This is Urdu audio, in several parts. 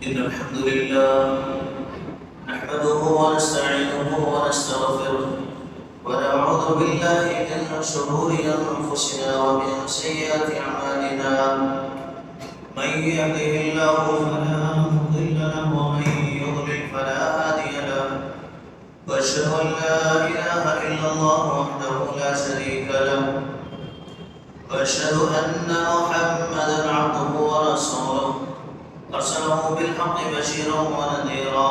إن الحمد لله نحمده ونستعينه ونستغفره ونعوذ بالله من شرور أنفسنا ومن سيئات أعمالنا. من يهده الله فلا مضل له ومن يضلل فلا هادي له. وأشهد أن لا إله إلا الله وحده لا شريك له. وأشهد أن محمدا عبده ورسوله أرسله بالحق بشيرا ونذيرا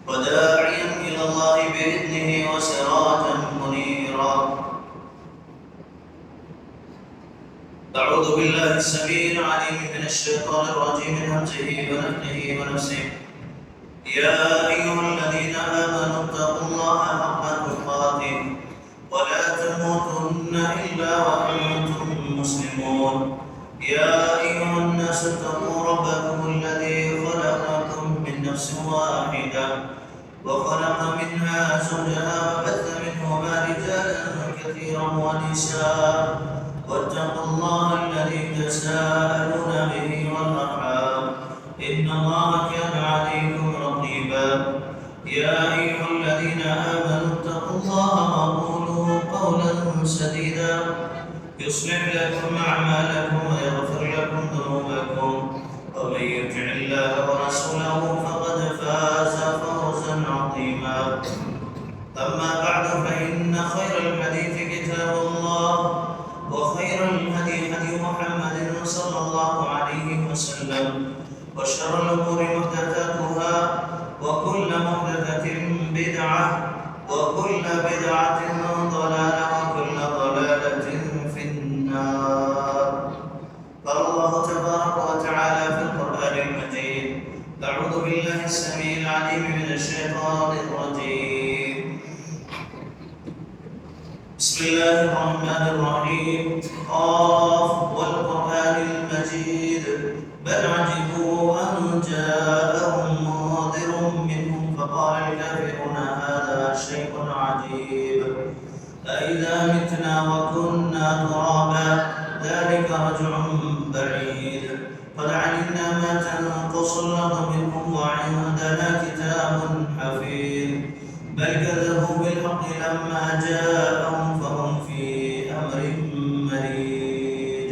وداعيا إلى الله بإذنه وسراجا منيرا. أعوذ بالله السميع العليم من الشيطان الرجيم من همزه ونفخه ونفسه. يا أيها الذين آمنوا اتقوا الله حق تقاته ولا تموتن إلا وأنتم مسلمون. يا أيها الناس اتقوا ربكم الذي خلقكم من نفس واحدة وخلق منها زوجها وبث منهما رجالا كثيرا ونساء واتقوا الله الذي تساءلون به والأرحام إن الله كان عليكم رقيبا. يا أيها الذين آمنوا اتقوا الله وقولوا قولا سديدا يصلح لكم أعمالكم ويغفر لكم ذنوبكم ومن يطع الله ورسوله فقد فاز فوزا عظيما. أما بعد فإن خير الحديث كتاب الله وخير الهدي هدي محمد صلى الله عليه وسلم وشر الأمور محدثاتها وكل محدثة بدعة وكل بدعة ضلالة وكل ضلالة في النار. قال الله تبارك وتعالى في القرآن المجيد: أعوذ بالله السميع العليم من الشيطان الرجيم. بسم الله الرحمن الرحيم. قاف والقرآن المجيد بل عجبوا أن جاءهم منذر منهم فقال الكافرون هذا شيء عجيب أإذا متنا وكنا ترابا ذلك رجع بعيد قد علمنا ما تنقص الأرض منهم وعندنا كتاب حفيظ بل كذبوا بالحق لما جاءهم فهم في أمر مريج.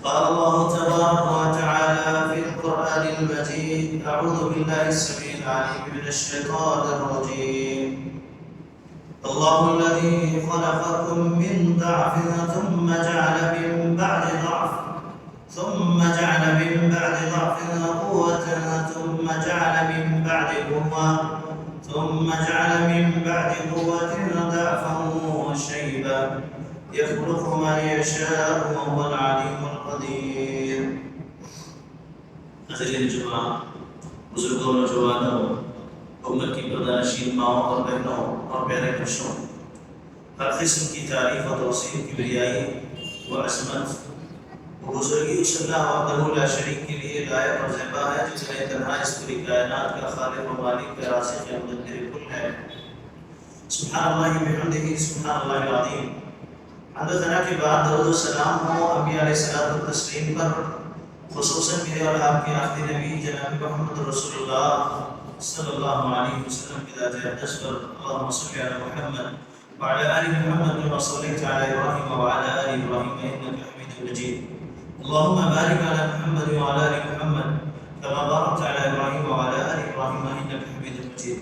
قال الله تبارك وتعالى في القرآن المجيد: أعوذ بالله السميع العليم من الشيطان الرجيم. الله الذي خلقكم من ضعف ثم جعل من بعد ضعف قوة ثم جعل من بعد قوة ضعفا وشيبا يخلق ما يشاء وهو العليم القدير. حضرین جمعہ، بزرگوں نوجوانوں، امت کی پردانشین ماؤں اور بہنوں اور پیارے بچوں، ہر قسم کی تعریف و توصیف کی بریائی و عظمت و بزرگی اس اللہ وحدہ لا شریک کے لیے لائق اور زیبا ہے جس نے تنہا اس پوری کائنات کا خالق و مالک کا رازق و مدبر کل ہے۔ سبحان اللہ بحمدہ، سبحان اللہ العظیم۔ حمد و ثنا کے بعد درود و سلام ہو انبیاء علیہ الصلوۃ والتسلیم پر، خصوصاً میرے اور آپ کے آخری نبی جناب محمد رسول اللہ صلی اللہ علیہ وسلم کی ذات اقدس پر اللہم صلی علی محمد وعلی آل محمد كما صليت على إبراهيم وعلى آل إبراهيم إنك حميد مجيد. اللهم بارك على محمد وعلى آل محمد كما باركت على إبراهيم وعلى آل إبراهيم إنك حميد مجيد.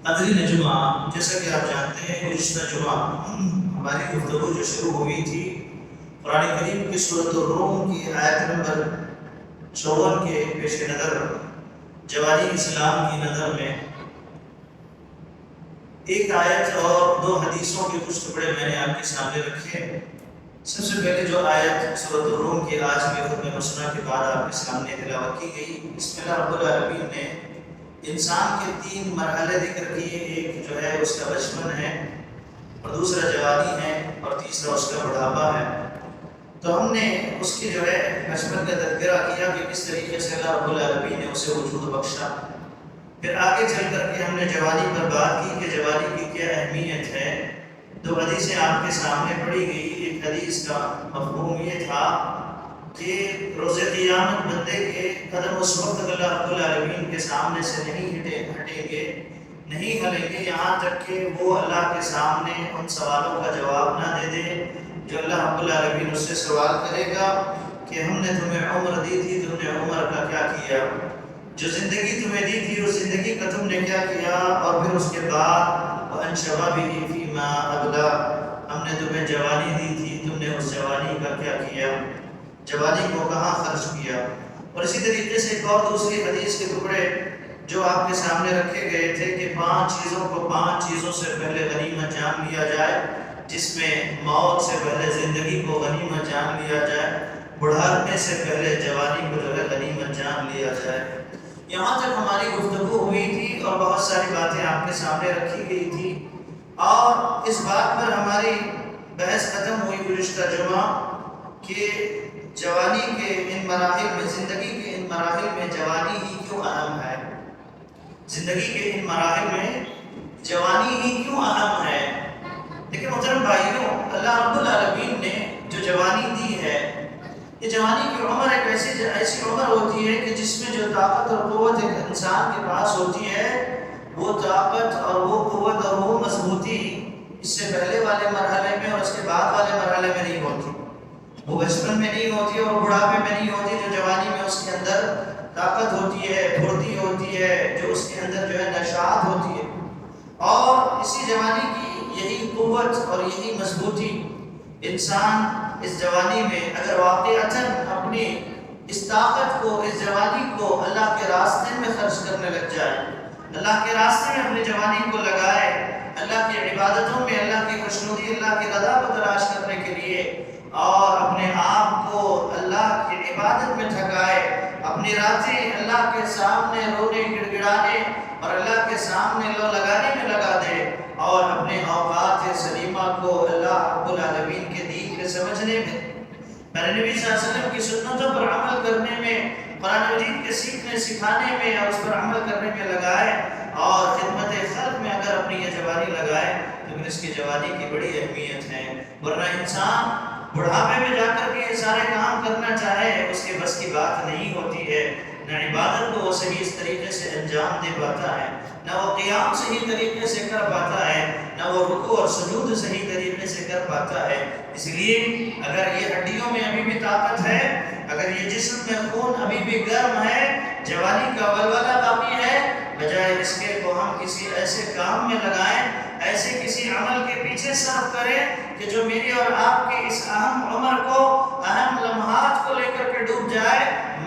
حضرین جمعہ، جیسا کہ آپ جانتے ہیں گزشتہ جمعہ ہماری گفتگو جو شروع ہوئی تھی قرآن کریم کی سورۃ الروم کی آیت نمبر 54 کے پیش نظر جوانی اسلام کی نظر میں ایک آیت اور دو حدیثوں کے کچھ ٹکڑے میں نے آپ کے سامنے رکھے۔ سب سے پہلے جو آیت سورۃ الروم کے آج میں خطبہ مسنہ کے بعد آپ کے سامنے تلاوت کی گئی، اس میں اللہ رب العالمین نے انسان کے 3 مرحلے ذکر کیے۔ ایک جو ہے اس کا بچپن ہے، اور دوسرا جوانی ہے، اور تیسرا اس کا بڑھاپا ہے۔ تو ہم نے اس کے جو ہے بچپن کا تذکرہ کیا کہ کس طریقے سے اللہ رب العالمین نے اسے وجود بخشا۔ پھر آگے چل کر کے ہم نے جوانی پر بات کی کہ جوانی کی کیا اہمیت ہے۔ دو حدیثیں آپ کے سامنے پڑھی گئی۔ ایک حدیث کا مفہوم یہ تھا کہ روز قیامت بندے کے قدم اس وقت اللہ رب العالمین کے سامنے سے نہیں ہٹیں گے، نہیں ہلیں گے، یہاں تک کہ وہ اللہ کے سامنے ان سوالوں کا جواب نہ دے دے جو اللہ رب العالمین اس سے سوال کرے گا کہ ہم نے تمہیں عمر دی تھی، تم نے عمر کا کیا کیا؟ جو زندگی تمہیں دی تھی اس زندگی کا تم نے کیا کیا؟ اور پھر اس کے بعد وَأَنْ شَبَابِهِ فِي مَا أَبْلَى، ہم نے تمہیں جوانی دی تھی، تم نے اس جوانی کا کیا کیا؟ جوانی کو کہاں خرچ کیا؟ اور اسی طریقے سے ایک اور دوسری حدیث کے ٹکڑے جو آپ کے سامنے رکھے گئے تھے کہ 5 چیزوں سے پہلے غنیمت جان لیا جائے، جس میں موت سے پہلے زندگی کو غنیمت جان لیا جائے، بڑھاپے سے پہلے جوانی کو جو ہے غنیمت جان لیا جائے۔ یہاں تک ہماری گفتگو ہوئی تھی اور بہت ساری باتیں آپ کے سامنے رکھی گئی تھی، اور اس بات پر ہماری بحث ختم ہوئی گزشتہ جمعہ کہ جوانی کے ان مراحل میں، زندگی کے ان مراحل میں جوانی ہی کیوں اہم ہے؟ زندگی کے ان مراحل میں جوانی ہی کیوں اہم ہے؟ لیکن محترم بھائیوں، اللہ رب العالمین نے جو جوانی دی ہے، یہ جوانی کی عمر ایک ایسی عمر ہوتی ہے کہ جس میں جو طاقت اور قوت ایک انسان کے پاس ہوتی ہے، وہ طاقت اور وہ قوت اور وہ مضبوطی اس سے پہلے والے مرحلے میں اور اس کے بعد والے مرحلے میں نہیں ہوتی، وہ بچپن میں نہیں ہوتی اور بڑھاپے میں نہیں ہوتی۔ جو جوانی میں اس کے اندر طاقت ہوتی ہے، پھرتی ہوتی ہے، جو اس کے اندر جو ہے نشاط ہوتی ہے، اور اسی جوانی کی یہی قوت اور یہی مضبوطی انسان اس جوانی میں اگر واقعتاً اپنی اس طاقت کو، اس جوانی کو اللہ کے راستے میں خرچ کرنے لگ جائے، اللہ کے راستے میں اپنی جوانی کو لگائے، اللہ کی عبادتوں میں، اللہ کی خوشنودی، اللہ کی رضا کو تلاش کرنے کے لیے، اور اپنے آپ کو اللہ کی عبادت میں تھکائے، اپنی راتیں اللہ کے سامنے رونے گڑ گڑانے اور اللہ کے سامنے لو لگانے میں لگا دے، اور اپنے اوقات سلیمہ کو اللہ رب العالمین کے دین کے سمجھنے میں، میرے نبی صلی اللہ علیہ وسلم کی سنتوں پر عمل کرنے میں، قرآن مجید کے سیکھنے سکھانے میں اور اس پر عمل کرنے میں لگائے، اور خدمت خلق میں اگر اپنی یہ جوانی لگائے تو پھر اس کی جوانی کی بڑی اہمیت ہے۔ ورنہ انسان بڑھاپے میں جا کر کے یہ سارے کام کرنا چاہے، اس کے بس کی بات نہیں ہوتی ہے، نہ عبادت کو وہ صحیح اس طریقے سے انجام دے پاتا ہے، نہ وہ قیام صحیح طریقے سے کر پاتا ہے، نہ وہ رکوع اور سجود صحیح طریقے سے کر پاتا ہے۔ اس لیے اگر یہ ہڈیوں میں ابھی بھی طاقت ہے، اگر یہ جسم میں خون ابھی بھی گرم ہے، جوانی کا ولولہ باقی ہے، بجائے اس کے کو ہم کسی ایسے کام میں لگائیں، ایسے کسی عمل کے پیچھے صرف کریں کہ جو میری اور آپ کی اس اہم عمر کو، اہم لمحات کو لے کر کے ڈوب جائے،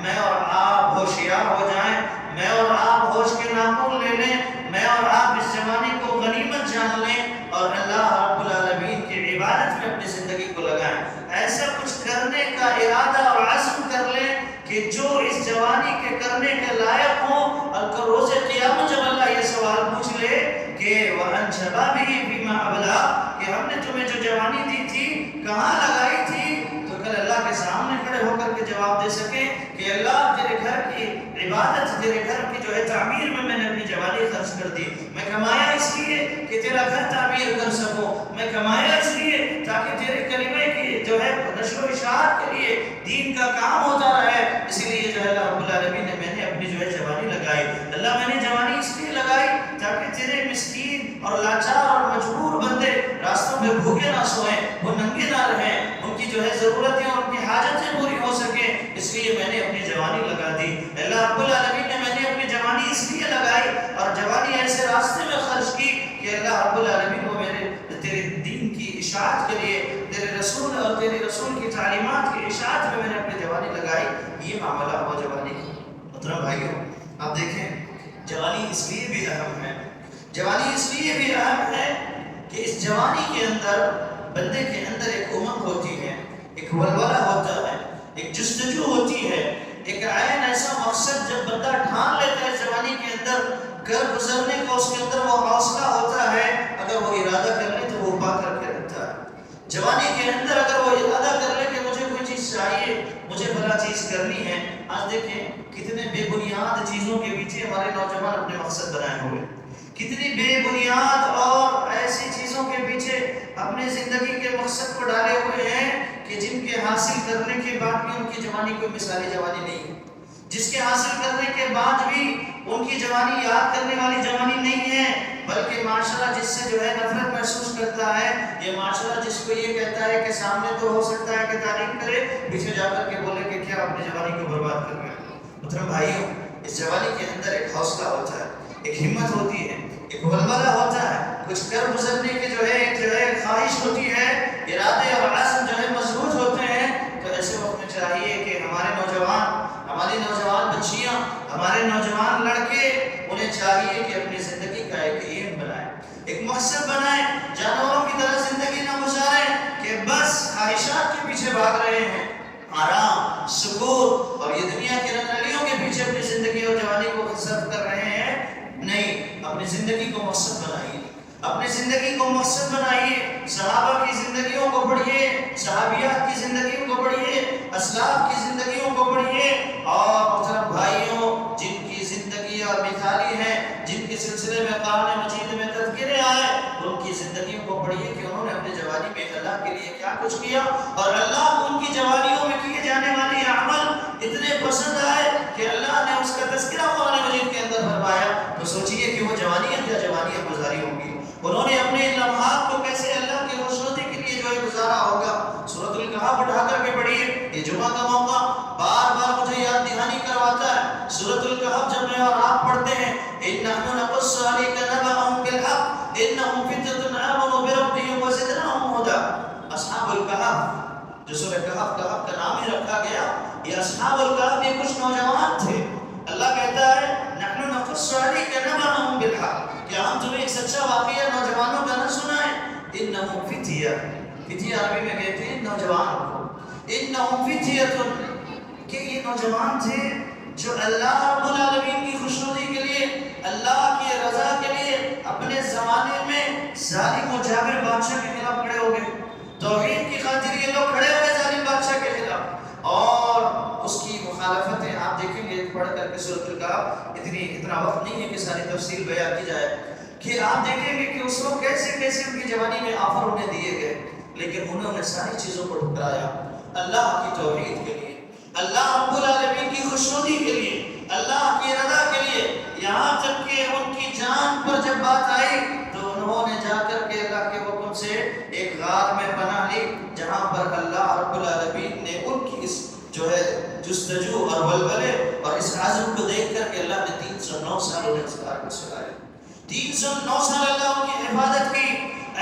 میں اور آپ ہوشیار ہو جائیں، میں اور آپ ہوش کے ناخن لے لیں، میں اور آپ اس جوانی کو غنیمت جان لیں اور اللہ رب العالمین کی عبادت میں اپنی زندگی کو لگائیں۔ ایسا کچھ کرنے کا ارادہ اور عزم کر لیں کہ جو اس جوانی کے کرنے کے لائق ہوں، اور روز قیامت جب اللہ یہ سوال پوچھ لے کہ وَأَنْ شَبَابِهِ فِيمَا أَبْلَى، کہ ہم نے تمہیں جو جوانی دی تھی کہاں لگائی تھی، تو کل اللہ کے سامنے کھڑے ہو کر کے جواب دے سکے کہ اللہ تیرے گھر کی عبادت، تیرے گھر کی جو ہے تعمیر میں نے اپنی جوانی خرچ کر دی، میں کمایا اس لیے کہ تیرا گھر تعمیر کر سکوں، میں کمایا اس لیے تاکہ تیرے کلمے کی جو ہے نشر و اشاعت کے لیے دین کا کام ہوتا رہے، اسی لیے جو ہے اللہ رب العالمین نے میں نے اپنی جو ہے جوانی لگائی۔ اللہ میں نے جوانی اس لیے لگائی تاکہ تیرے مسکین اور لاچار اور مجبور بندے راستوں میں بھوکے نہ سوئیں، وہ ننگے نہ رہیں، ان کی جو ہے ضرورتیں اور ان کی حاجتیں پوری ہو سکیں، اس لیے میں نے اپنی جوانی لگا دی۔ اللہ رب العالمین نے میں نے اپنی جوانی اس لیے لگائی اور جوانی ایسے راستے میں خرچ کی کہ اللہ رب العالمین کو میرے تیرے دین کی اشاعت کے لیے، تیرے رسول اور تیرے رسول کی تعلیمات کی اشاعت میں نے اپنی جوانی لگائی۔ یہ معاملہ ہوا جوانی کا۔ محترم بھائیوں، آپ دیکھیں جوانی اس لیے بھی اہم ہے، جوانی اس لیے بھی اہم ہے کہ اس جوانی کے اندر بندے کے اندر ایک امنگ ہوتی ہے، ایک ولولہ ہوتا ہے، ایک جستجو ہوتی ہے، ایک عین ایسا مقصد جب بندہ ٹھان لیتا ہے جوانی کے اندر گھر گزرنے کا، اس کے اندر وہ حوصلہ ہوتا ہے، اگر وہ ارادہ کر لے تو وہ پا کر کے رکھتا ہے۔ جوانی کے اندر اگر وہ ارادہ کر لے کہ مجھے کوئی چیز چاہیے، مجھے بھلا چیز کرنی ہے، آج دیکھیں کتنے بے بنیاد چیزوں کے پیچھے ہمارے نوجوان اپنے مقصد بنائے ہوئے، کتنی بے بنیاد اور ایسی چیزوں کے پیچھے اپنے زندگی کے مقصد کو ڈالے ہوئے ہیں کہ جن کے حاصل کرنے کے بعد بھی ان کی جوانی کوئی مثالی جوانی نہیں ہے، جس کے حاصل کرنے کے بعد بھی ان کی جوانی یاد کرنے والی جوانی نہیں ہے، بلکہ معاشرہ جس سے جو ہے نفرت محسوس کرتا ہے، یہ معاشرہ جس کو یہ کہتا ہے کہ سامنے تو ہو سکتا ہے کہ تعریف کرے، پیچھے جا کر کے بولے کہ کیا اپنی جوانی کو برباد کر رہے ہیں۔ محترم بھائیوں، اس جوانی کے اندر ایک حوصلہ ہوتا ہے، ایک ہمت ہوتی ہے، ایک ولولہ ہوتا ہے، کچھ کر گزرنے کے جو ہے خواہش ہوتی ہے، ارادے اور عزم جو ہے مضبوط ہوتے ہیں۔ تو ایسے وقت میں چاہیے کہ ہمارے نوجوان، ہماری نوجوان بچیاں، ہمارے نوجوان لڑکے، انہیں چاہیے کہ اپنی زندگی کا ایک ایم بنائیں، ایک مقصد بنائیں، جانوروں کی طرح زندگی نہ گزاریں کہ بس خواہشات کے پیچھے بھاگ رہے ہیں، آرام، سکون اور یہ دنیا کی رنگریوں کے پیچھے اپنی زندگی اور جوانی کو صرف کر رہے ہیں۔ نہیں، اپنی زندگی کو مقصد بنائیے، اپنی زندگی کو مقصد بنائیے، صحابہ کی زندگیوں کو پڑھیے، صحابیات کی زندگیوں کو پڑھیے، اسلاف کی زندگیوں کو پڑھیے، اور محترم بھائیوں، جن کی زندگی اور مثالی ہیں، جن کے سلسلے میں قرآن مجید میں تذکرے آئے، ان کی زندگیوں کو پڑھیے کہ انہوں نے اپنی جوانی میں اللہ کے لیے کیا کچھ کیا، اور اللہ کو ان کی جوانیوں میں کیے جانے والے عمل اتنے پسند آئے کہ اللہ نے اس کا تذکرہ قرآن مجید کے اندر فرمایا۔ تو سوچئے کہ وہ جوانیاں کیا جوانیاں گزاری ہوں گی، انہوں نے اپنے لمحات کو کیسے اللہ کی خوشنودی کے لیے جو ہے گزارا ہوگا۔ سورۃ الکہف اٹھا کر کے پڑھیے، یہ جمعہ کا موقع بار بار مجھے یاد دہانی کرواتا ہے۔ سورۃ الکہف جب میں اور آپ پڑھتے ہیں، إِنَّهُ نَقُصُّ عَلَيْكَ نَبَأَهُم بِالْحَقِّ إِنَّهُمْ فِتْيَةٌ آمَنُوا بِرَبِّهِمْ وَزِدْنَاهُمْ هُدًى۔ اصحاب الکہف، جو سورہ کہف کا نام ہی رکھا گیا، یہ اصحاب الکہف یہ کچھ نوجوان تھے۔ اللہ کہتا ہے نحن نقص علیک نبأهم بالحق، کہ ہم تمہیں ایک سچا واقعہ نوجوانوں کا نہ سنائیں۔ انہم فتیہ، فتیہ عربی میں کہتے ہیں نوجوان کو، انہم فتیہ، کہ یہ نوجوان تھے جو اللہ رب العالمین کی خوشنودی کے لیے، اللہ کی رضا کے لیے اپنے زمانے میں ظالم و جابر بادشاہ کے خلاف کھڑے ہو گئے۔ توحید کی خاطر یہ لوگ کھڑے ہوئے ظالم بادشاہ کے خلاف، اور اس کی مخالفتیں آپ دیکھیں گے پڑھ کر کے سورۃ الکہف، اتنا وقت نہیں ہے کہ ساری تفصیل بیان کی جائے، کہ آپ دیکھیں گے کہ اس وقت کیسے کیسے ان کی جوانی میں آفر انہیں دیے گئے، لیکن انہوں نے ساری چیزوں کو ٹھکرایا اللہ کی توحید کے لیے، اللہ رب العالمین کی خوشنودی کے لیے، اللہ کی رضا کے لیے، یہاں تک کہ ان کی جان پر جب بات آئی تو انہوں نے جا کر کے اللہ کے حکم سے ایک غار میں پناہ لی، جہاں پر اللہ رب العالمین نے ان کی اس جو ہے جستجو اور ولولے اور اس عزم کو دیکھ کر کے اللہ نے 309 سال انہیں اس غار کو سلایا۔ 309 سال اللہ ان کی حفاظت کی،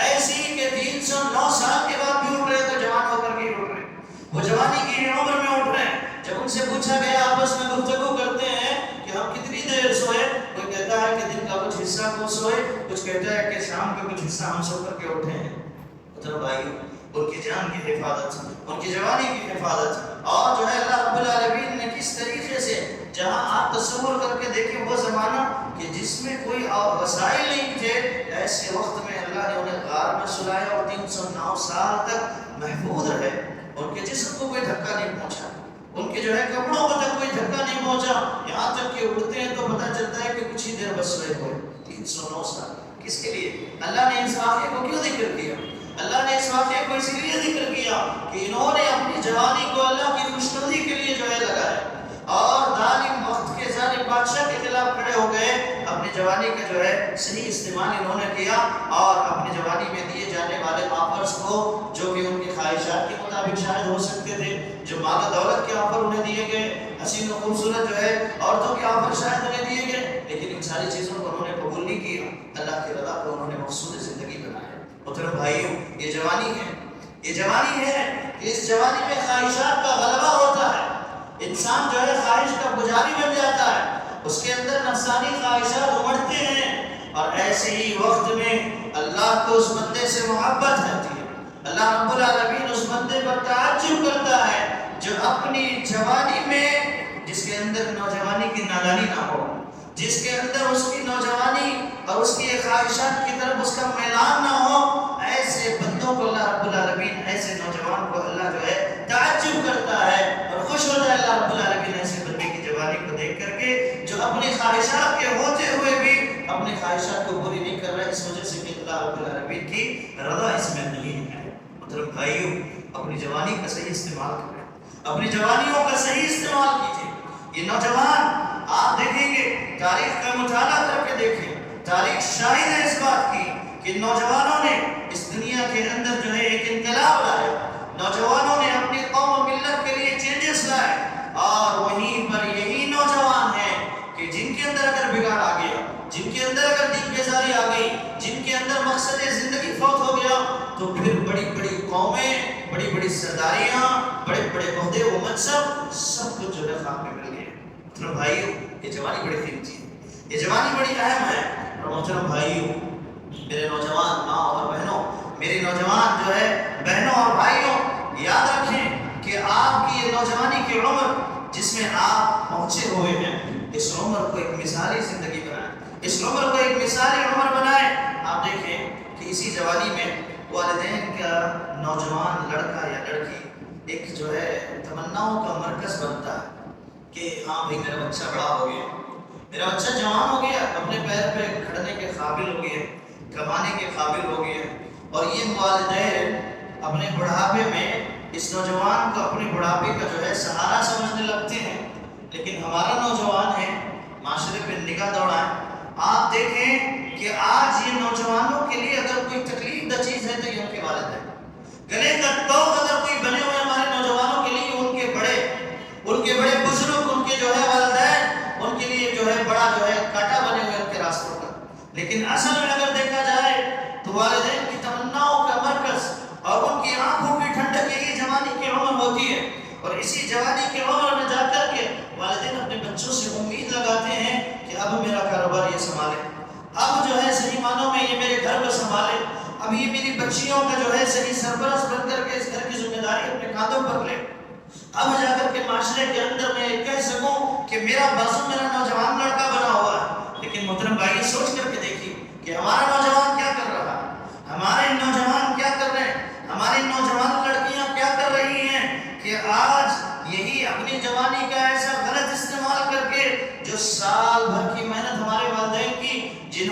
ایسی کہ 309 سال کے بعد بھی اٹھ رہے تو جوان ہو کر کے اٹھ رہے، وہ جوانی کی عمر میں اٹھ رہے ہیں۔ جب ان سے پوچھا گیا آپس میں گفتگو کرتے ہیں کہ ہم کتنی دیر سوئے، کوئی کہتا ہے کہ دن کا کچھ حصہ کو سوئے، کچھ کہتا ہے کہ شام کا کچھ حصہ ہم سو کر کے اٹھے ہیں۔ مطلب بھائیو، ان کی جان کی حفاظت، ان کی جوانی کی حفاظت، اور جو ہے اللہ رب العالمین نے کس طریقے سے، جہاں آپ تصور کر کے دیکھیں وہ زمانہ کہ جس میں کوئی وسائل نہیں تھے، ایسے وقت میں اللہ نے انہیں غار میں سلایا اور 309 سال تک محفوظ رہے، ان کے جسم کو کوئی دھکا نہیں پہنچا، ان کے جو ہے کپڑوں کو تک کوئی دھکا نہیں پہنچا، یہاں تک کہ اڑتے ہیں تو پتہ چلتا ہے کہ کچھ ہی دیر بس سوئے ہوئے۔ 309 سال کس کے لیے؟ اللہ نے اس واقعے کو کیوں ذکر کیا؟ اللہ نے اس واقعے کو اسی لیے ذکر کیا کہ انہوں نے اپنی جوانی کو اللہ کی خوشنودی کے لیے جو ہے لگایا، اور ظالم وقت کے ظالم بادشاہ کے خلاف کھڑے ہو گئے، اپنی جوانی کا جو ہے صحیح استعمال انہوں نے کیا، اور اپنی جوانی میں دیے جانے والے آفرز کو، جو کہ ان کی خواہشات کے مطابق شاید ہو سکتے تھے، جو مال و دولت کے آفر انہیں دیے گئے، حسین و خوبصورت جو ہے عورتوں کے آفر شاید انہیں دیے گئے، لیکن ان ساری چیزوں کو انہوں نے قبول نہیں کیا، اللہ کی رضا کو انہوں نے مقصود زندگی بنایا۔ محترم بھائیوں، یہ جوانی ہے، یہ جوانی ہے کہ اس جوانی میں خواہشات کا غلبہ ہوتا ہے، انسان جو ہے خواہش کا پجاری بن جاتا ہے، اس کے اندر نفسانی خواہشات امڑتے ہیں، اور ایسے ہی وقت میں اللہ کو اس بندے سے محبت رہتی ہے، اللہ رب العالمین اس بندے پر تعجب کرتا ہے جو اپنی جوانی میں، جس کے اندر نوجوانی کی نادانی نہ ہو، جس کے اندر اس کی نوجوانی اور اس کی خواہشات کی طرف اس کا میلان نہ ہو، ایسے بندوں کو اللہ رب العالمین، ایسے نوجوان کو اللہ جو ہے تعجب کرتا ہے اور خوش ہوتا ہے اللہ رب العالمین ایسے بندے کی جوانی کو دیکھ کر کے، جو اپنی خواہشات کے ہوتے ہوئے بھی اپنی خواہشات کو پوری نہیں کر رہا ہے، اس وجہ سے کہ اللہ رب العالمین کی رضا اس میں نہیں ہے۔ محترم بھائیوں، اپنی جوانی کا صحیح استعمال کریں، اپنی جوانیوں کا صحیح استعمال کیجیے۔ یہ نوجوان آپ دیکھیں گے، تاریخ کا مطالعہ کر کے دیکھیں، تاریخ شاہد ہے اس بات کی کہ نوجوانوں نے اس دنیا کے اندر جو ہے ایک انقلاب لایا، نوجوانوں نے اپنی قوم و ملت کے لیے چینجز لائے، اور وہیں پر یہی نوجوان ہیں کہ جن کے اندر اگر بگاڑ آ گیا، جن کے اندر اگر دین بیزاری آ گئی، جن کے اندر مقصد زندگی فوت ہو گیا، تو پھر بڑی بڑی قومیں، بڑی بڑی سرداریاں، بڑے بڑے عہدے و منصب سب کچھ جو ہے خاک میں مل گئے۔ محترم بھائیو، یہ جوانی بڑی قیمتی ہے، یہ جوانی بڑی اہم ہے۔ اور محترم بھائیو، میرے نوجوان ماں اور بہنوں، میری نوجوان جو ہے بہنوں اور بھائیوں، یاد رکھیں کہ آپ کی یہ نوجوانی کی عمر جس میں آپ پہنچے ہوئے ہیں، اس عمر کو ایک مثالی زندگی بنائیں، اس عمر کو ایک مثالی عمر بنائیں۔ آپ دیکھیں کہ اسی جوانی میں والدین کا نوجوان لڑکا یا لڑکی ایک جو ہے تمناؤں کا مرکز بنتا ہے کہ ہاں بھائی میرا بچہ بڑا ہو گیا، میرا بچہ جوان ہو گیا، اپنے پیر پہ کھڑنے کے قابل ہو گیا، کمانے کے قابل ہو گیا، اور یہ والدین اپنے بڑھاپے میں اس نوجوان کو اپنے بڑھاپے کا جو ہے سہارا سمجھنے لگتے ہیں۔ لیکن ہمارا نوجوان ہے، معاشرے پہ نگاہ دوڑائیں، آپ دیکھیں کہ آج یہ نوجوانوں کے لیے اگر کوئی تکلیف دہ چیز ہے تو یہ ان کے والد ہیں۔ گلے کا توق اگر کوئی بنے ہوئے ہمارے نوجوانوں کے لیے، ان کے بڑے بزرگ، ان کے جو ہے والدین، ان کے لیے جو ہے بڑا جو ہے کاٹا بنے ہوئے ان کے راستوں کا۔ لیکن اصل میں اگر دیکھا جائے تو والدین کی تمناؤں کا مرکز اور ان کی آنکھوں کی ٹھنڈک یہی جوانی کی عمر ہوتی ہے، اور اسی جوانی کی عمر میں جا کر کے والدین اپنے بچوں سے امید لگاتے ہیں کہ اب میرا کاروبار یہ سنبھالے، اب جو ہے صحیح معنوں میں یہ میرے گھر کو سنبھالے، اب یہ میری بچیوں کا جو ہے صحیح سرپرست بن کر کے اس گھر کی ذمہ داری اپنے کاندھوں پر لے، اب جا کر کے معاشرے کے اندر میں کہہ سکوں کہ میرا بازو میرا نوجوان لڑکا بنا ہوا ہے۔ لیکن محترم بھائی سوچ کر کے دیکھیے کہ ہمارا نوجوان کیا کر رہا ہے، ہمارے نوجوان کیا کر رہے ہیں، ہماری نوجوان لڑکیاں کیا کر رہی ہیں کہ آج یہی اپنی جوانی کا ایسا غلط استعمال کر کے جو سال بھر کی محنت ہمارے والدین کی، جن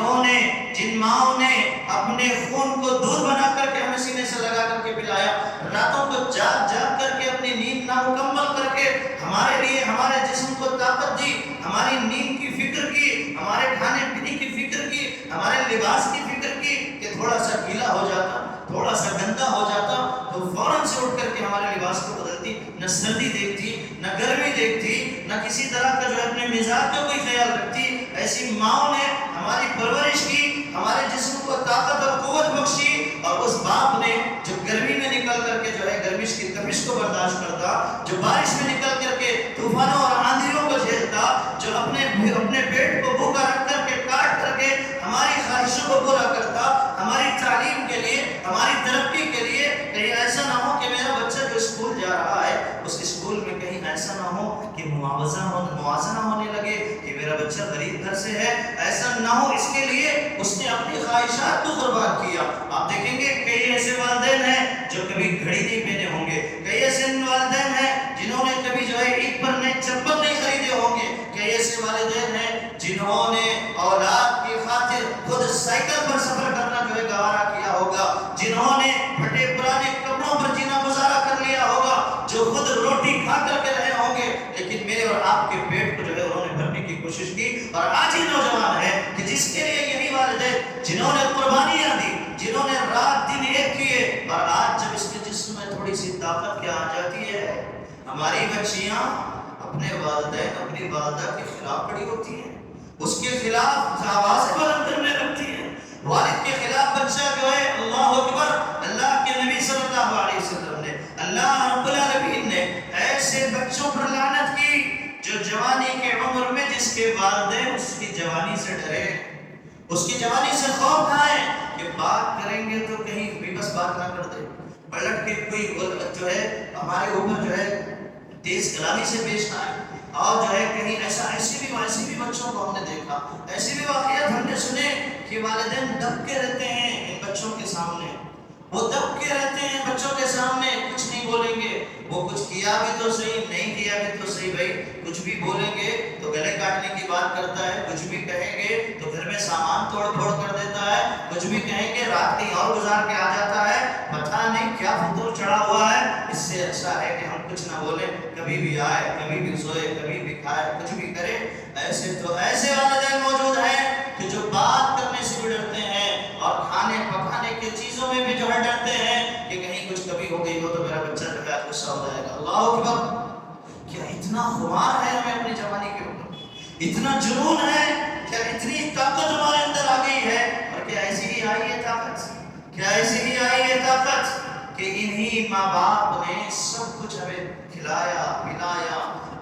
ماؤں نے اپنے خون کو دودھ بنا کر کے ہمیں سینے سے لگا کر کے پلایا، راتوں کو جاگ جاگ کر کے اپنی نیند نامکمل کر کے ہمارے لیے ہمارے جسم کو طاقت دی، ہماری نیند کی فکر کی، ہمارے کھانے پینے کی فکر کی، ہمارے لباس کی فکر کی کہ تھوڑا سا گیلا ہو جاتا، تھوڑا سا گندا ہو جاتا تو فوراً سے اٹھ کر کے ہمارے لباس کو بدلتی، نہ سردی دیکھتی، نہ گرمی دیکھتی، نہ کسی طرح کا جو ہے اپنے مزاج کا کوئی خیال رکھتی۔ ایسی ماں نے ہماری پرورش کی، ہمارے جسم کو طاقت اور قوت بخشی، اور اس باپ نے جو گرمی میں نکل کر کے جو ہے گرمش کی تپش کو برداشت کرتا، جو بارش میں نکل کر کے طوفانوں اور آندھیوں کو جھیلتا، جو اپنے پیٹ کو بھوکا رکھ کر کے کاٹ کر کے ہماری خواہشوں کو پورا کرتا، ہماری تعلیم کے لیے، ہماری ترقی کے لیے، کہیں ایسا نہ ہو کہ میرا بچہ جو اسکول جا رہا ہے اس اسکول میں کہیں ایسا نہ ہو کہ موازنہ ہونے لگے کہ میرا بچہ غریب گھر سے ہے، ایسا نہ ہو، اس کے لیے اس نے اپنی خواہشات کو قربان کیا۔ آپ دیکھیں گے کئی ایسے والدین ہیں جو کبھی گھڑی نہیں پہنے ہوں گے، کئی ایسے والدین ہیں جنہوں نے کبھی جو ہے عید پر نئے چپل نہیں خریدے ہوں گے، کئی ایسے والدین ہیں جنہوں نے اولاد کی خاطر خود سائیکل پر سفر کرنا جو ہے گوارا کیا ہوگا، جنہوں نے پھٹے پرانے کپڑوں پر جینا گزارا کر لیا ہوگا، جو خود روٹی کھا کر کے رہے ہوں گے، لیکن میرے اور آپ کے پیٹ کو جو ہے انہوں نے بھرنے کی کوشش کی۔ اور آج ہی نوجوان ہے کہ جس کے لیے یہی والدین جنہوں نے قربانیاں دی، جنہوں نے رات دن ایک کیے، اور آج جب اس کے جسم میں تھوڑی سی طاقت کیا آ جاتی ہے، ہماری بچیاں اپنے والدین، اپنی والدہ کے خلاف کھڑی ہوتی ہیں، اس کے خلاف آواز بلند کرنے لگتی ہیں۔ والد کے خلاف بچہ جو ہے، اللہ اکبر، اللہ کے نبی صلی اللہ علیہ وسلم نے، اللہ رب العالمین نے ایسے بچوں پر لعنت کی جو جوانی کے عمر میں جس کے والدین اس کی جوانی سے ڈرے، اس کی جوانی سے خوف کھائے کہ بات کریں گے تو کہیں بھی بس بات نہ کر دے، پلٹ کے کوئی جو ہے ہمارے اوپر جو ہے تیز کلامی سے پیش آئے، اور جو ہے کہیں ایسے بھی بچوں کو ہم نے دیکھا، ایسے بھی واقعات ہم نے سنے کہ والدین دب کے رہتے ہیں ان بچوں کے سامنے، وہ دب کے رہتے ہیں بچوں کے سامنے، کچھ نہیں بولیں گے. وہ کچھ کیا بھی تو صحیح، نہیں کیا بھی تو صحیح. بھائی کچھ بھی بولیں گے تو گلے کاٹنے کی بات کرتا ہے، کچھ بھی کہیں گے تو گھر میں سامان توڑ پھوڑ کر دیتا ہے، کچھ بھی کہیں گے رات کہیں اور گزار کے آ جاتا ہے. پتہ نہیں کیا فطور چڑھا ہوا ہے. اس سے اچھا ہے کہ ہم کچھ نہ بولیں، کبھی بھی آئے، کبھی بھی سوئے، کبھی بھی کھائے، کچھ بھی کرے. ایسے والدین موجود ہیں کہ جو بات کرنے سے بھی ڈرتے ہیں اور کھانے پکانے کی چیزوں میں بھی جو ہے ڈرتے ہیں کہ کہیں کچھ کبھی ہو گئی ہو تو میرا بچہ جو ہے غصہ ہو جائے گا. اللہ اکبر. کیا اتنا خمار ہے ہمیں اپنی جوانی کے اوپر، اتنا جنون ہے، کیا اتنی طاقت ہمارے اندر آ گئی ہے. اور کیا ایسی ہی آئی ہے طاقت، کیا ایسی ہی آئی ہے طاقت کہ انہی ماں باپ نے سب کچھ ہمیں کھلایا پلایا،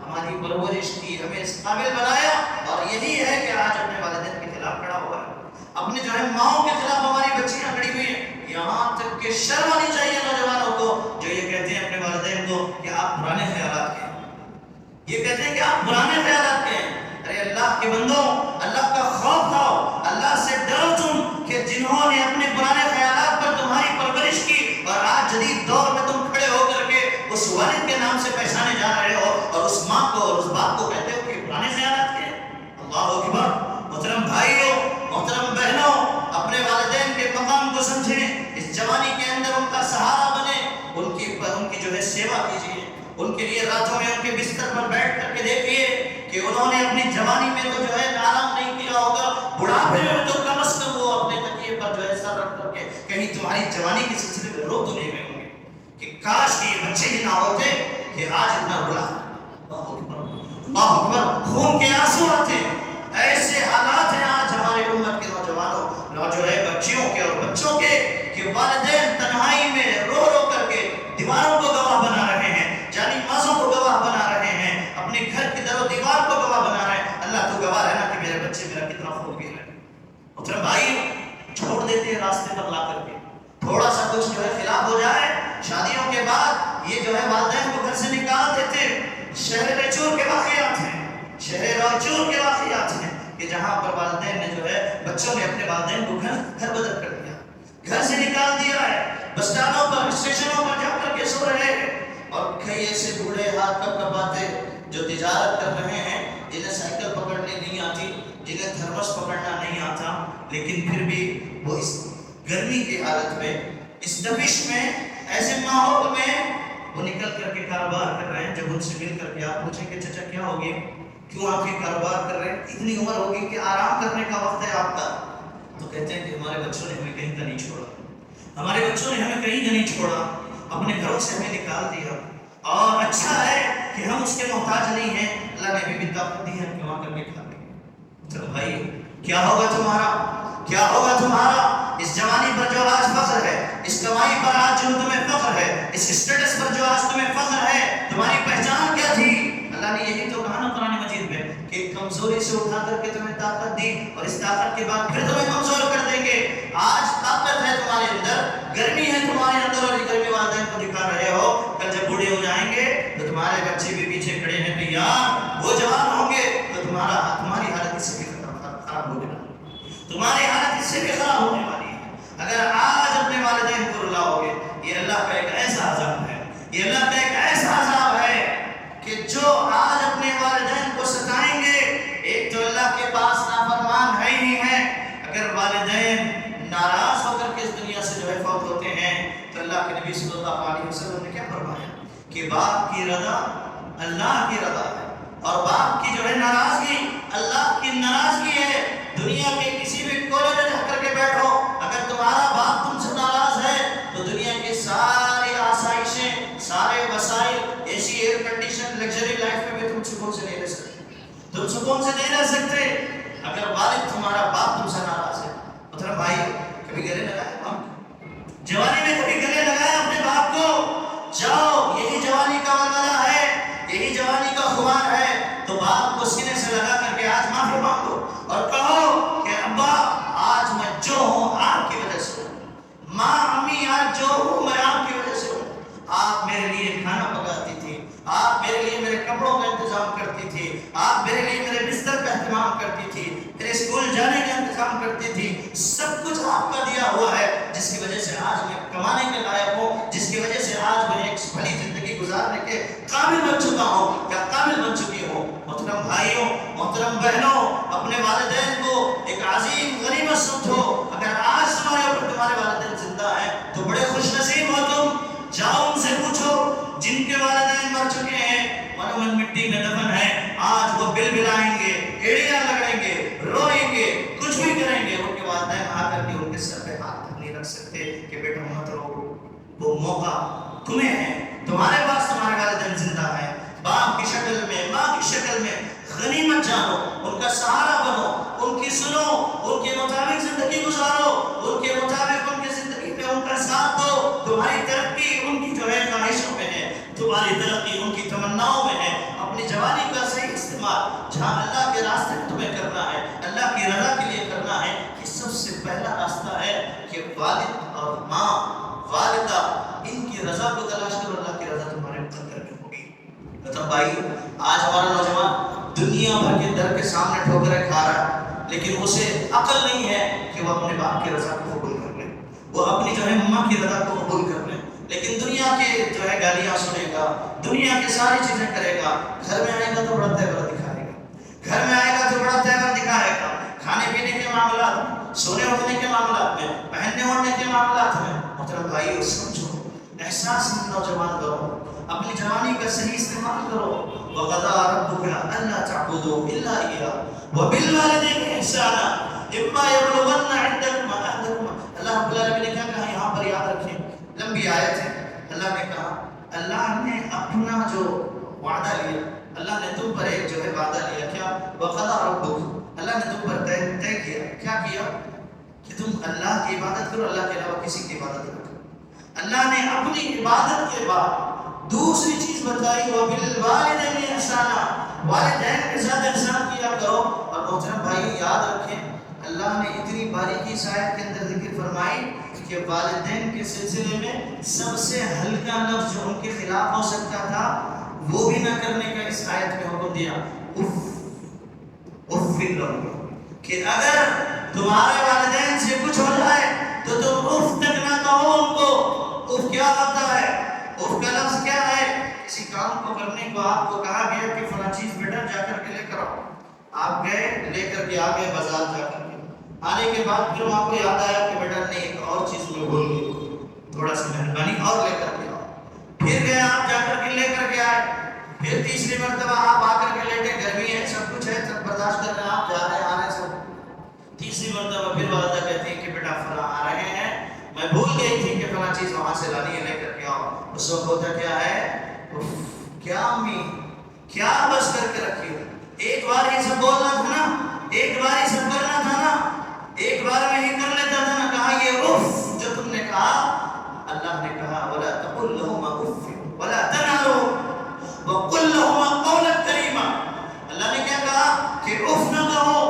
ہماری پرورش کی، ہمیں اس قابل بنایا، اور یہی ہے کہ آج اپنے والدین کے خلاف کھڑا ہوا ہے، اپنے جو ہے ماؤں کے خلاف ہماری بچیاں کھڑی ہوئی ہیں. یہاں تک کہ شرم آنی چاہیے نوجوانوں کو جو یہ کہتے ہیں اپنے والدین کو کہ آپ پرانے خیالات کے ہیں، یہ کہتے ہیں کہ آپ پرانے خیالات کے ہیں. ارے اللہ کے بندوں، اللہ کا خوف کھاؤ، اللہ سے ڈرو تم کہ جنہوں نے اپنے پرانے خیالات پر تمہاری پرورش کی اور آج جدید دور میں تم کھڑے ہو کر کے اس والد کے نام سے پہچانے جا رہے ہو اور اس ماں کو اور اس باپ کو کہتے ہو کہ پرانے خیالات کے ہیں. اللہ اکبر. محترم بھائیوں، محترم بہنوں، اپنے والدین کے مقام کو سمجھیں، اس جوانی کے اندر ان کا سہارا بنے، ان کی جو ہے سیوا کیجیے، ان کے لیے راتوں میں ان کے بستر پر بیٹھ کر کے دیکھیے کہ انہوں نے اپنی جوانی میں تو جو ہے آرام نہیں کیا ہوگا، بڑھاپے میں تو کم از کم وہ اپنے تکیے پر جو ہے سر رکھ کر کے کہیں تمہاری جوانی کے سلسلے میں رو تو نہیں گئے ہوں گے کہ کاش یہ بچے ہی نہ ہوتے کہ آج اتنا بڑا. اللہ اکبر. خون کے آنسو آتے. ایسے حالات ہیں آج ہمارے امت کے نوجوانوں، جو ہے بچیوں کے اور بچوں کے، کہ والدین تنہائی میں رو رو کر کے دیواروں کو گواہ بنا رہے ہیں، جانی مازوں کو گواہ بنا رہے ہیں، اپنے گھر کی در و دیوار کو گواہ بنا رہے ہیں. اللہ تو گواہ رہنا کہ میرے بچے میرا کتنا خون پی رہے ہیں. محترم بھائی، چھوڑ دیتے ہیں راستے پر لا کر کے، تھوڑا سا کچھ جو ہے خلاف ہو جائے، شادیوں کے بعد یہ جو ہے والدین کو گھر سے نکال دیتے. شہر ریچور کے واقعات ہیں، شہر ریچور کے واقعات ہیں کہ جہاں پر والدین نے جو ہے بچوں نے اپنے والدین کو گھر بدر کر دیا، گھر سے نکال دیا ہے، بس اسٹانڈوں پر اسٹیشنوں پر جا کر کے سو رہے ہیں. اور کئی ایسے بوڑھے ہاتھ کب کپاتے جو تجارت کر رہے ہیں، جنہیں سائیکل پکڑنے نہیں آتی، جنہیں تھرمس پکڑنا نہیں آتا، لیکن پھر بھی وہ اس گرمی کی حالت میں، اس تپش میں، ایسے ماحول میں وہ نکل کر کے کاروبار کر رہے ہیں. جب ان سے مل کر کے آپ پوچھیں کہ چچا کیا ہوگی، کیوں آپ یہ کاروبار کر رہے ہیں، اتنی عمر ہوگی کہ آرام کرنے کا وقت ہے آپ کا، تو کہتے ہیں کہ ہمارے بچوں نے ہمیں کہیں کا نہیں چھوڑا، ہمارے بچوں نے ہمیں کہیں کا نہیں چھوڑا، اپنے گھروں سے ہمیں نکال دیا، اور اچھا ہے کہ ہم اس کے محتاج نہیں ہیں، اللہ نے بھی طاقت دی ہے ہم کما کر کے کھا لیں گے. چلو بھائی، کیا ہوگا تمہارا، کیا ہوگا تمہارا اس جوانی پر جو آج فخر ہے، اس کمائی پر آج جو تمہیں فخر ہے، اس اسٹیٹس پر جو آج تمہیں فخر ہے، تمہاری پہچان کیا تھی؟ اللہ نے یہی تو کہا نا قرآن مجید میں کہ کمزوری سے اٹھا کر کے تمہیں طاقت دی اور اس طاقت کے بعد پھر تمہیں کمزور کر دیں گے. آج طاقت ہے تمہارے اندر، گرمی ہے تمہارے اندر، اور یہ گرمی والدین کو دکھا رہے ہو. کل جب بوڑھے ہو جائیں گے تو تمہارے بچے بھی پیچھے کھڑے ہیں کہ یار وہ جوان ہوں گے تو تمہاری حالت اس سے بھی خراب ہونے والی ہے، تمہاری حالت اس سے بھی خراب ہونے والی ہے اگر آج اپنے والدین کو رلاؤ گے. یہ اللہ کا ایک ایسا عذاب ہے، یہ اللہ کا ایک ایسا عذاب ہے کہ جو آج اپنے والدین کو ستائیں گے، ایک تو اللہ کے پاس نافرمان ہے ہی نہیں ہے. اگر والدین ناراض ہو کر کے اس دنیا سے جو ہے فوت ہوتے ہیں تو اللہ کے نبی صلی اللہ علیہ وسلم نے کیا فرمایا کہ باپ کی رضا اللہ کی رضا ہے اور باپ کی جو ہے ناراضگی اللہ کی ناراضگی ہے. دنیا کے کسی بھی کونے میں جا کر کے بیٹھو، اگر تمہارا باپ تم سے ناراض ہے تو دنیا کی ساری آسائشیں، سارے وسائل، ایسی ایئر کنڈیشن لگژری لائف میں بھی تم سکون سے نہیں رہ سکتے، تم سکون سے نہیں رہ سکتے اگر والد تمہارا باپ تم سے ناراض ہے. مطلب بھائی، کبھی گلے لگائے جوانی میں، کبھی گلے لگائے اپنے باپ کو؟ جاؤ، یہی جوانی کا ولولہ ہے، یہی جوانی کا خمار ہے. تو باپ کو سینے سے لگا کر کے آج معافی مانگو اور کہو کہ ابا آج میں جو ہوں آپ کی وجہ سے ہوں، ماں امی آج جو ہوں میں آپ کی وجہ سے ہوں. آپ میرے لیے کھانا پکاتی تھی، آپ میرے لیے میرے کپڑوں کا انتظام کرتی تھی، آپ میرے لیے میرے بستر کا اہتمام کرتی تھی، میرے اسکول جانے کا انتظام کرتی تھی. سب کچھ آپ کا دیا ہوا ہے جس کی وجہ سے آج میں کمانے قابل بن چکا ہوں، کیا قابل بن چکی ہوں؟ محترم بھائیوں، محترم بہنوں، اپنے والدین کو ایک عظیم غنیمت سمجھو۔ اگر آج تمہارے اوپر تمہارے والدین زندہ ہیں تو بڑے خوش نصیب ہو تم۔ جاؤ ان سے پوچھو جن کے والدین مر چکے ہیں، من مٹی میں دفن ہے، آج وہ بل بلائیں گے، ایڑیاں لگڑیں گے، روئیں گے، کچھ بھی کریں گے، ان کے والدین آ کر کے ان کے سر پہ ہاتھ تک نہیں رکھ سکتے کہ بیٹا مت رو۔ وہ موقع تمہیں ہے، تمہارے پاس تمہارے والدین زندہ ہیں، باپ کی شکل میں، ماں کی شکل میں، غنیمت جانو، ان کا سہارا بنو، ان کی سنو، ان کے مطابق زندگی گزارو، ان کے مطابق ان کی زندگی میں ان کا ساتھ دو۔ تمہاری ترقی ان کی جو ہے خواہشوں میں ہے، تمہاری ترقی ان کی تمناؤں میں ہے۔ اپنی جوانی کا صحیح استعمال جہاں اللہ کے راستے میں تمہیں کرنا ہے، اللہ کی رضا کے لیے کرنا ہے، یہ سب سے پہلا راستہ ہے کہ والد اور ماں، والدہ، ان کی رضا کو تلاش کرو، اللہ کی رضا تمہارے مقدر میں ہوگی۔ مطلب بھائی، آج ہمارا نوجوان دنیا بھر کے در کے سامنے ٹھوکریں کھا رہا ہے، لیکن اسے عقل نہیں ہے کہ وہ اپنے باپ کی رضا کو قبول کر لے، وہ اپنی جو ہے ماں کی رضا کو قبول کر لے، لیکن دنیا کے جو ہے گالیاں سنے گا، دنیا کی ساری چیزیں کرے گا، گھر میں آئے گا تو بڑا تیور دکھائے گا، گھر میں آئے گا تو بڑا تیور دکھائے گا، کھانے پینے کے معاملات میں، سونے اٹھنے کے معاملات میں، پہننے اوڑھنے کے معاملات میں۔ محترم بھائیو، سمجھو، احساس نوجوان کرو، اپنی جوانی کا صحیح استعمال کرو۔ وَقَضَىٰ رَبُّكَ أَلَّا تَعْبُدُوا إِلَّا إِيَّاهُ وَبِالْوَالِدَيْنِ إِحْسَانًا إِمَّا يَبْلُغَنَّ عِندَكُمْ أَحَدَهُمَا۔ اللہ رب العالمین نے کیا کہا یہاں پر؟ یاد رکھیں، لمبی آیت ہے۔ اللہ نے کہا، اللہ نے اپنا جو وعدہ لیا، اللہ نے تم پر ایک جو ہے وعدہ لیا، کیا؟ وَقَضَىٰ رَبُّكَ، اللہ نے تم پر طے کیا، کیا کیا؟ کہ تم اللہ کی عبادت کرو، اللہ کے علاوہ کسی کی عبادت نہ کرو۔ اللہ نے اپنی عبادت کے بعد دوسری چیز بتائی، وَبِالْوَالِدَيْنِ إِحْسَانًا، والدین کے ساتھ احسان کیا کرو۔ اور محترم بھائی یاد رکھیں، اللہ نے اتنی باریکی اس آیت کے اندر ذکر فرمائی کہ والدین کے سلسلے میں سب سے ہلکا لفظ جو ان کے خلاف ہو سکتا تھا وہ بھی نہ کرنے کا اس آیت میں حکم دیا، اف لہما، کہ اگر تمہارے والدین سے کچھ ہو جائے تو تم اف تک نہ کہو ان کو۔ اف کیا ہوتا ہے؟ اف کا لفظ کیا ہے؟ کسی کام کو کرنے کو آپ کو کہا گیا کہ فلاں چیز بیٹا جا کر کے لے کر آؤ، آپ گئے، لے کر کے آ گئے بازار جا کر کے، آنے کے بعد پھر وہاں کو یاد آیا کہ بیٹا نہیں، ایک اور چیز میں بھول گئی، تھوڑا سا مہربانی اور لے کر کے آؤ۔ پھر گئے آپ، جا کر کے لے کر کے آئے، پھر تیسری مرتبہ آپ آ کر کے لیٹے، گرمی ہے، سب کچھ ہے، سب برداشت کر رہے ہیں آپ، جا رہے ہیں آ رہے ہیں سب۔ تیسری مرتبہ پھر والدہ کہتی ہے کہ بیٹا فلاں آ رہے ہیں، میں بھول گئی تھی کہ فلاں چیز وہاں سے لانی ہے، لے کر کے آؤ۔ اس وقت ہوتا کیا ہے؟ کیا امی، کیا بس کر کے رکھی ہو، ایک بار یہ سب بولنا تھا نا، ایک بار یہ سب کرنا تھا نا، ایک بار میں ہی کر لیتا تھا نا۔ کہا یہ اف جو تم نے کہا، اللہ نے کہا وَلَا تَقُلْ لَهُمَا اُفٍّ وَلَا تَنْهَرْهُمَا وَقُلْ لَهُمَا قَوْلًا كَرِيمًا۔ اللہ نے کیا کہا کہ اف نہ کہو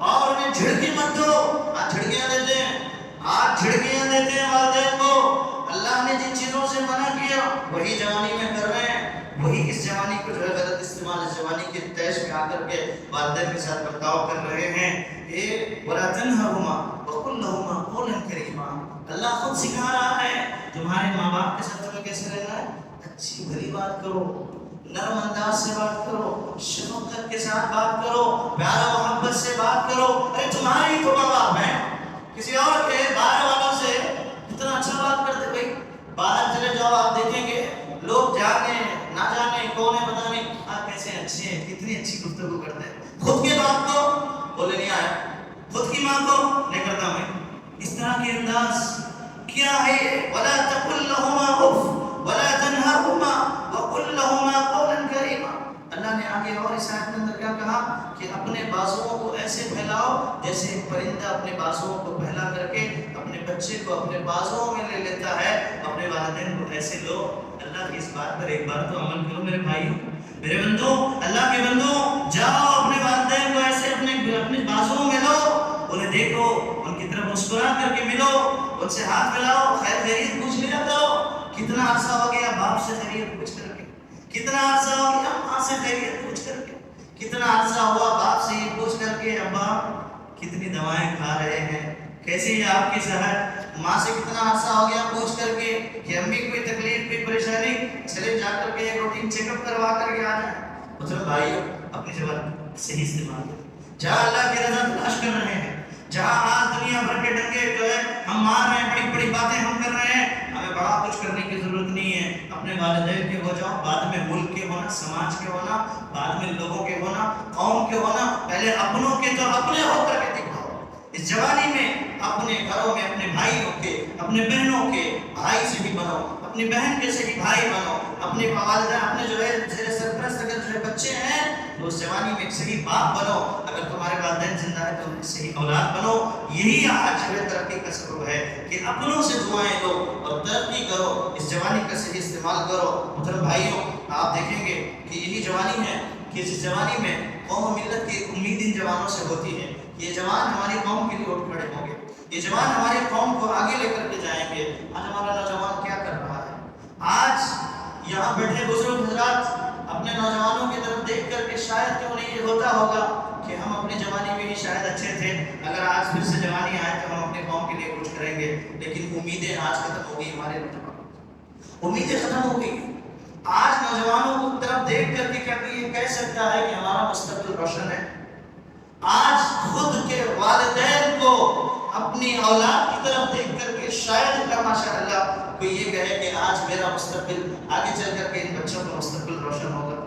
اور انہیں جھڑکی مت دو۔ آج جھڑکیاں دیتے ہیں، آج جھڑکیاں دیتے ہیں والدین کو۔ اللہ نے جن چیزوں سے منع کیا وہی جوانی میں کر رہے ہیں، وہی اس جوانی کو جو ہے غلط استعمال، اس جوانی کے تیش میں آ کر کے والدین کے ساتھ برتاؤ کر رہے ہیں۔ یہ وَلَا تَنْهَرْهُمَا وَقُلْ لَهُمَا قَوْلًا كَرِيمًا، اللہ خود سکھا رہا ہے تمہارے ماں باپ کے ساتھ تمہیں کیسے رہنا ہے۔ اچھی بھلی بات کرو، نرم انداز سے بات کرو، شفقت کے ساتھ بات کرو، پیار و محبت سے بات کرو۔ ارے تمہاری تو ماں باپ ہیں، کسی اور کے باہر والوں سے اتنا اچھا بات کرتے بھائی، باہر چلے جاؤ آپ دیکھیں گے لوگ جانے نہ جانے کون ہے پتہ نہیں، آپ کیسے اچھے ہیں، کتنی اچھی گفتگو کرتے ہیں، خود کے باپ کو بولے نہیں آیا، خود کی ماں کو نہیں کرتا میں، اس طرح کے انداز کیا ہے؟ وَلَا تَقُلْ لَهُمَا اُفٍّ وَلَا تَنْهَرْهُمَا وَقُلْ لَهُمَا قَوْلًا كَرِيمًا۔ اللہ نے آگے اور اس آیت کے اندر کیا کہا کہ اپنے بازوؤں کو ایسے پھیلاؤ جیسے ایک پرندہ اپنے بازوؤں کو پھیلا کر کے اپنے بچے کو اپنے بازوؤں میں لے لیتا ہے، اپنے والدین کو ایسے لو۔ اللہ کی اس بات پر ایک بار تو عمل کرو میرے بھائی، میرے بندو، اللہ کے بندو، جاؤ اپنے والدین کو ایسے اپنے بازوؤں میں لو، انہیں دیکھو، ان کی طرف مسکرا کر کے ملو، ان سے ہاتھ ملاؤ، خیر خیریت پوچھ لیا کرو۔ کتنا عرصہ ہو گیا باپ سے خیریت پوچھ کر کے، کتنا عرصہ ہو گیا ماں سے خیریت پوچھ کر کے، کتنا عرصہ ہوا باپ سے یہ پوچھ کر کے ابا کتنی دوائیں کھا رہے ہیں، کیسی ہے آپ کی صحت، ماں سے کتنا عرصہ ہو گیا پوچھ کر کے کہ امی کوئی تکلیف کوئی پریشانی، چلے جا کر کے ایک روٹین چیک اپ کروا کر کے آ جائیں۔ مطلب بھائیو اپنی زبان صحیح استعمال کریں۔ جہاں اللہ کی رضا تلاش کر رہے ہیں، جہاں آج دنیا بھر کے ڈنگے جو ہے ہم مار رہے ہیں، بڑی بڑی باتیں ہم کر رہے ہیں، ہمیں بڑا کچھ کرنے کی ضرورت نہیں ہے۔ اپنے والدین کے ہو جاؤ، بعد میں ملک کے ہونا، سماج کے ہونا، بعد میں لوگوں کے ہونا، قوم کے ہونا، پہلے اپنوں کے تو اپنے ہو کر کے دکھاؤ۔ اس جوانی میں اپنے گھروں میں اپنے بھائیوں کے، اپنے بہنوں کے بھائی سے بھی بنو، اپنی بہن کے سے بھی بھائی بنو، اپنے والدین اپنے جو ہے زیر سرپرست اگر جو ہے بچے ہیں تو اس جوانی میں ایک صحیح باپ بنو، اگر تمہارے والدین زندہ ہے تو ایک صحیح اولاد بنو۔ یہی آج جو ہے ترقی کا سبب ہے کہ اپنوں سے دعائیں دو اور ترقی کرو، اس جوانی کا صحیح استعمال کرو۔ محترم بھائیوں، آپ دیکھیں گے کہ یہی جوانی ہے کہ جس جوانی میں قوم و ملت کی امید ان جوانوں سے ہوتی ہے، یہ جوان ہماری قوم کے لیے اٹھ کھڑے ہوں گے، یہ جوان ہماری قوم کو آگے لے کر کے جائیں گے۔ آج ہمارا نوجوان کیا کر رہا ہے؟ آج یہاں بیٹھے بزرگ حضرات اپنے نوجوانوں کی طرف دیکھ کر کے شاید کیوں نہیں یہ ہوتا ہوگا کہ ہم اپنی جوانی میں ہی شاید اچھے تھے، اگر آج پھر سے جوانی آئے تو ہم اپنے قوم کے لیے کچھ کریں گے۔ لیکن امیدیں آج ختم ہو گئی، ہمارے نوجوانوں امیدیں ختم ہو گئی۔ آج نوجوانوں کو طرف دیکھ کر کے کیا یہ کہہ سکتا ہے کہ ہمارا مستقبل روشن ہے؟ آج خود کے والدین کو اپنی اولاد کی طرف دیکھ کر کے شاید اللہ ماشاء اللہ کوئی یہ کہے کہ آج میرا مستقبل آگے چل کر کے ان بچوں کا مستقبل روشن ہوگا۔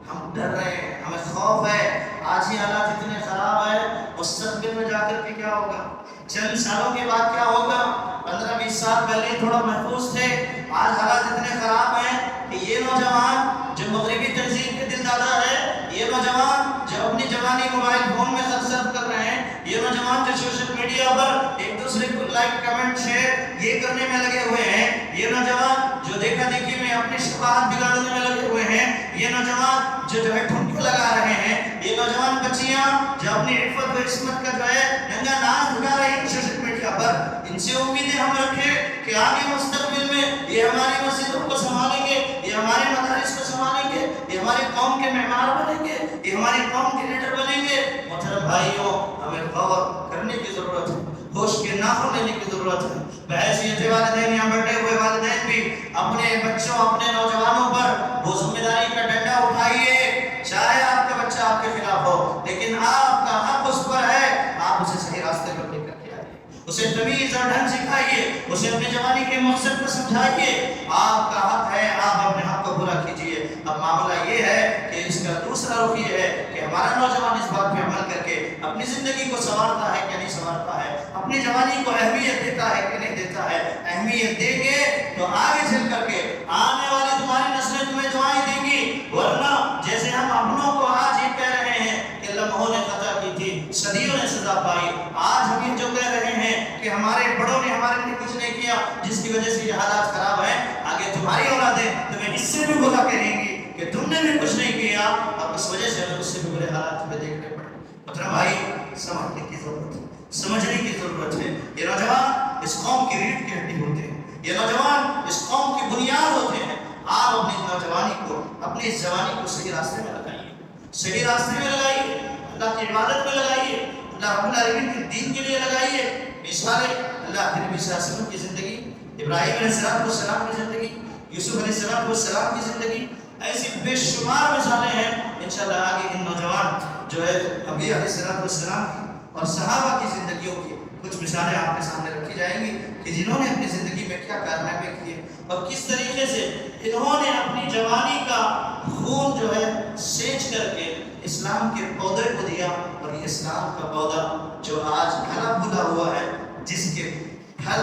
ہم ڈر رہے ہیں، ہمیں خوف ہے، آج ہی حالات اتنے خراب ہے، مستقبل میں جا کر کے کیا ہوگا، چند سالوں کے بعد کیا ہوگا؟ 15-20 سال پہلے تھوڑا محفوظ تھے، آج حالات اتنے خراب ہیں کہ یہ نوجوان جو مغربی تنظیم کے دل دادا ہے، یہ نوجوان جو اپنی جوانی موبائل فون میں صرف کر رہے ہیں، یہ نوجوان جو سوشل میڈیا پر ایک دوسرے کو لائک کمنٹ شیئر یہ کرنے میں لگے ہوئے ہیں، یہ نوجوان جو دیکھا دیکھی میں اپنی شفاعت بگاڑنے میں لگے ہوئے ہیں، یہ نوجوان جو ہے ٹھمکے لگا رہے ہیں، یہ نوجوان بچیاں جو اپنی عفت و عصمت کا جو ہے ننگا ناز دکھا رہی ہیں سوشل میڈیا پر، ان سے امیدیں ہم رکھیں کہ آگے مستقبل میں یہ ہماری مسجدوں کو سنبھالیں گے، یہ ہمارے مدارس کو سنبھالیں گے، یہ ہماری قوم کے معمار بنیں گے، یہ ہماری قوم کے لیڈر بنیں گے۔ محترم بھائیوں، ہمیں غور کرنے کی ضرورت ہے، ہوش کے ناخن لینے کی ضرورت ہے۔ بحیثیت والدین یہاں بیٹھے ہوئے والدین بھی اپنے بچوں اپنے نوجوانوں پر وہ ذمہ داری کا ڈنڈا اٹھائیے، چاہے آپ کا بچہ آپ کے خلاف ہو، لیکن آپ کا حق اس پر ہے، آپ اسے صحیح راستے پر لے کر کے آئیے، اسے تمیز اور ڈھنگ سکھائیے، اسے اپنی جوانی کے مقصد کو سمجھائیے۔ آپ کا حق ہے، آپ اپنے حق کو پورا کیجیے۔ اب معاملہ یہ ہے کہ اس کا دوسرا رخ یہ ہے کہ ہمارا نوجوان اس بات پہ عمل کر کے اپنی زندگی کو سنوارتا ہے کہ نہیں سنوارتا ہے، اپنی جوانی کو اہمیت دیتا ہے کہ نہیں دیتا ہے۔ اہمیت دیں گے تو آگے چل کر کے آنے والی تمہاری نسلیں تمہیں دعائیں دیں گی، ورنہ جیسے ہم اپنوں کو آج یہ کہہ رہے ہیں کہ لمحوں نے خطا کی تھی، صدیوں نے سزا پائی، آج ہم یہ جو کہہ رہے ہیں کہ ہمارے بڑوں نے ہمارے لیے کچھ نہیں کیا جس کی وجہ سے یہ حالات خراب ہیں، آگے تمہاری اولادیں تمہیں اس سے بھی برا کہیں گی کہ تم نے بھی کچھ نہیں کیا اور اس وجہ سے ہمیں اس سے بھی برے حالات میں دیکھنے پڑے۔ مطلب بھائی سمجھنے کی ضرورت ہے، سمجھنے کی ضرورت ہے۔ یہ نوجوان اس قوم کی ریڑھ کی ہڈی ہوتے ہیں، یہ نوجوان اس قوم کی بنیاد ہوتے ہیں۔ آپ اپنی نوجوانی کو، اپنی اس جوانی کو صحیح راستے میں لگائیے، صحیح راستے میں لگائیے، اللہ کی عبادت میں لگائیے، اللہ رب العالمین کے دین کے لیے لگائیے۔ مثال اللہ کے نبی صلی اللہ علیہ وسلم کی زندگی، ابراہیم علیہ السلام کی زندگی، یوسف علیہ السلام کی زندگی، ایسی بے شمار مثالیں ہیں۔ انشاءاللہ آگے ان نوجوان جو ہے انبیاء علیہ السلام اور صحابہ کی زندگیوں کی کچھ مثالیں آپ کے سامنے رکھی جائیں گی کہ جنہوں نے اپنی زندگی میں کیا کارنامے کیے اور کس طریقے سے انہوں نے اپنی جوانی کا خون جو ہے سینچ کر کے اسلام کے پودے کو دیا، اور یہ اسلام کا پودا جو آج گھنا بھولا ہوا ہے، جس کے پھل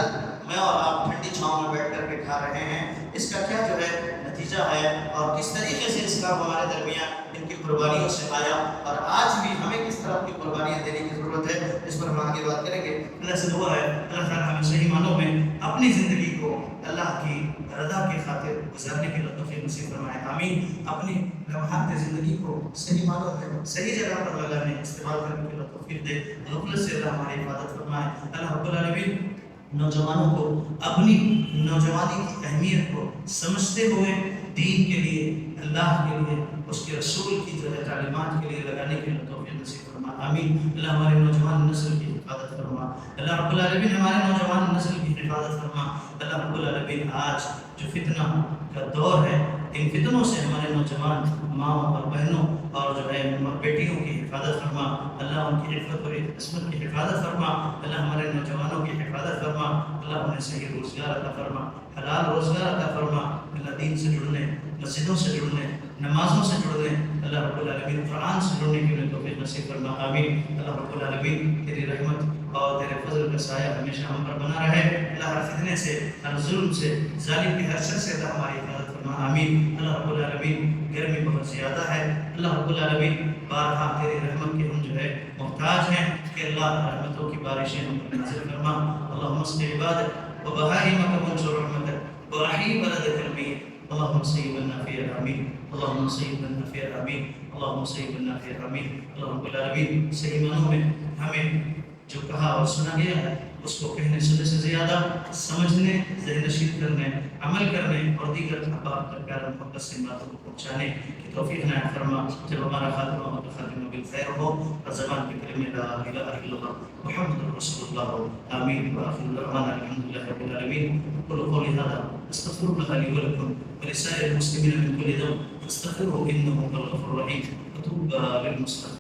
میں اور آپ ٹھنڈی چھاؤں میں بیٹھ کر کے کھا رہے ہیں، اس کا کیا جو ہے نتیجہ ہے اور کس طریقے سے اسلام ہمارے درمیان ان کی قربانیوں سے آیا اور آج بھی ہمیں کس طرح کی قربانیاں دینے کی ضرورت ہے، اس پر ہم آگے بات کریں گے۔ اللہ سے دعا ہے اللہ تعالیٰ ہمیں صحیح معنوں میں اپنی زندگی کو اللہ کی رضا کی خاطر گزارنے کی توفیق نصیب فرمائے، آمین۔ اپنی لمحات زندگی کو صحیح معنوں میں صحیح جگہ پر لگانے استعمال کرنے کی توفیق دے، غفلت سے اللہ ہماری حفاظت فرمائے۔ اللہ رب العالمین نوجوانوں کو اپنی نوجوانی کی اہمیت کو سمجھتے ہوئے دین کے لیے، اللہ کے لیے، اس کے رسول کی جو ہے تعلیمات کے لیے لگانے کی توفیق نصیب فرمائے، آمین۔ اللہ ہمارے نوجوان نسل کی حفاظت فرما. اللہ رب العالمین ہمارے نوجوان نسل کی حفاظت فرما. اللہ رب العالمین آج جو فتنہ کا دور ہے ان فتنوں سے ہمارے نوجوان ماؤں اور بہنوں اور جو ہے بیٹیوں کی حفاظت فرما. اللہ ان کی عفت اور عصمت کی حفاظت فرما. اللہ ہمارے نوجوانوں کی حفاظت فرما. اللہ انہیں صحیح روزگار عطا فرما, حلال روزگار عطا فرما. اللہ دین سے جڑنے, مسجدوں سے جڑنے, نمازوں سے جڑنے, اللہ رب العالمین قرآن سے جڑنے کی انہیں توفیق نصیب فرما. آمین. اللہ رب العالمین تیری رحمت اور تیرے فضل کا سایہ ہمیشہ ہم پر بنا رہے. اللہ ہر فتنے سے, ہر ظلم سے, ظالم کی ہر شر سے اللہ ہماری حفاظت فرما. آمین. اللہ رب العالمین گرمی بہت زیادہ ہے. اللہ رب العالمین بارہا تیری رحمت کے ہم جو ہے محتاج ہیں کہ اللہ رحمتوں کی بارشیں ہم پر نازل فرما. اللہم اسقِ عبادک وبہائمک وانشر رحمتک وأحیِ بلدک المیت. اللهم صيبا نافعا آمين. اللهم صيبا نافعا آمين. اللهم صيبا نافعا آمين. اللہ رب العالمین صحیح معنوں میں ہمیں جو کہا اور سنا گیا ہے اس کو کہنے سننے سے زیادہ سمجھنے, ذہن نشین کرنے, عمل کرنے اور دیگر احباب تک پیار محبت سے باتوں کو پہنچانے کی توفیق عنایت فرما. جب ہمارا خاتمہ اور خاتمہ بالخیر ہو اور زبان کے کلمے لا الہ الا اللہ محمد رسول اللہ ہو. آمین. وآخر دعوانا الحمد للہ رب العالمین. قولوا قولي هذا استغفر الله لي ولكم ولسائر المسلمين من كل ذنب فاستغفروه انه هو الغفور الرحيم. وطوبى للمستغفرين.